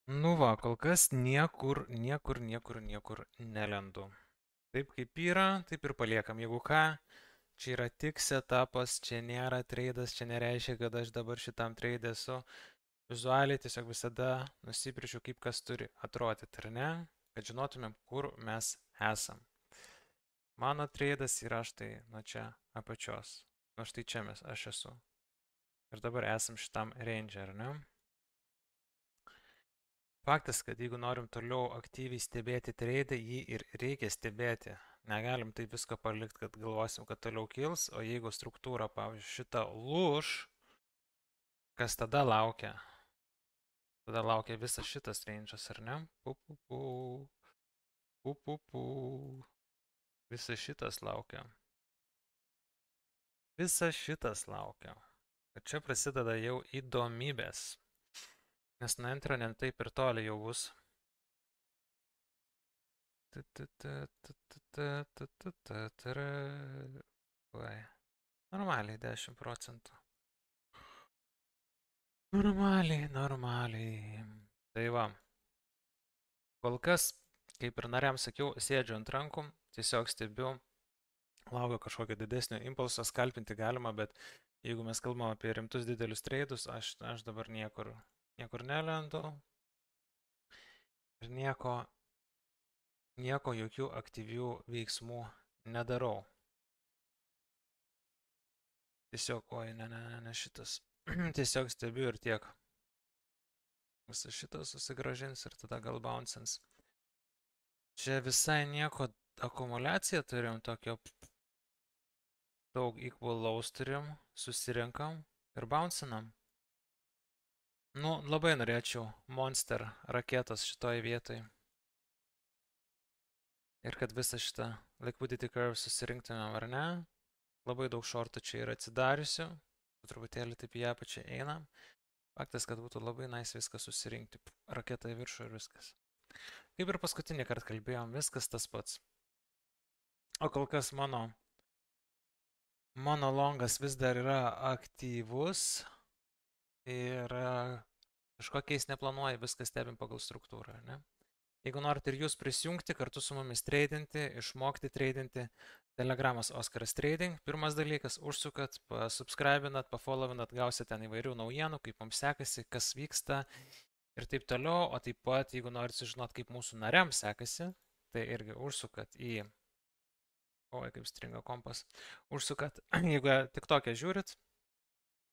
Nu va, kol kas niekur nelendu. Taip kaip yra, taip ir paliekam. Jeigu ką, čia yra tik setupas, čia nėra treidas, čia nereiškia, kad aš dabar šitam treidė esu. Vizualiai tiesiog visada nusipriešiu, kaip kas turi atrodyti, ar ne? Kad žinotumėm, kur mes esam. Mano treidas yra štai nuo čia apačios. Nuo štai čia aš esu. Ir dabar esam šitam range, ar ne? Faktas, kad jeigu norim toliau aktyviai stebėti treidą, jį ir reikia stebėti. Negalim taip visko palikti, kad galvosim, kad toliau kils, o jeigu struktūra, pavyzdžiui, šitą lūš, kas tada laukia? Tada laukia visas šitas range'as, ar ne? Pu. Visas šitas laukia. Visas šitas laukia. Ir čia prasideda jau įdomybės. Nes nuo antro ne taip ir toli jau bus. Normaliai 10%. Normaliai. Tai va. Kol kas, kaip ir nariams sakiau, sėdžiu ant rankų, tiesiog stebiu, laukiu kažkokio didesnio impulso, skalpinti galima, bet jeigu mes kalbam apie rimtus didelius treidus, aš dabar niekur nelendu ir nieko jokių aktyvių veiksmų nedarau. Tiesiog, oi, ne šitas. Tiesiog stebiu ir tiek. Visą šitą susigražins ir tada gal bouncins. Čia visai nieko akumuliaciją turim, tokio daug equal lows turim, susirenkam ir bouncinam. Nu, labai norėčiau monster raketos šitoj vietoj. Ir kad visą šitą liquidity curve susirinktumėm, ar ne? Labai daug shortų čia yra atsidariusių. Truputėlį taip į apačią einam. Faktas, kad būtų labai nice viską susirinkti. Raketą į viršų ir viskas. Kaip ir paskutinį kartą kalbėjom, viskas tas pats. O kol kas mano longas vis dar yra aktyvus. Ir kažkokiais neplanuoja, viską stebim pagal struktūrą, ne? Jeigu norit ir jūs prisijungti, kartu su mumis treidinti, išmokti treidinti, Telegramas Oskaras Trading. Pirmas dalykas, užsukat, pasubscribinat, pafollowinat, gausit ten įvairių naujienų, kaip mums sekasi, kas vyksta ir taip toliau. O taip pat, jeigu norit sužinot, kaip mūsų nariams sekasi, tai irgi užsukat į... Oi, kaip stringa kompas. Užsukat, jeigu tik tokią žiūrit,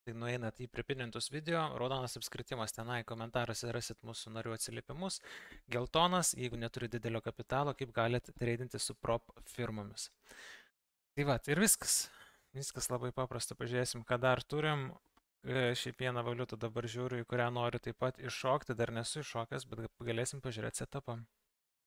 tai nueinat į pripintintus video, raudonas apskritimas tenai, komentaruose rasit mūsų narių atsiliepimus, geltonas, jeigu neturi didelio kapitalo, kaip galite treidinti su prop firmomis. Tai va, ir viskas. Viskas labai paprasta, pažiūrėsim, ką dar turim. Šiaip vieną valiutą dabar žiūriu, į kurią noriu taip pat iššokti, dar nesu iššokęs, bet galėsim pažiūrėti setupą.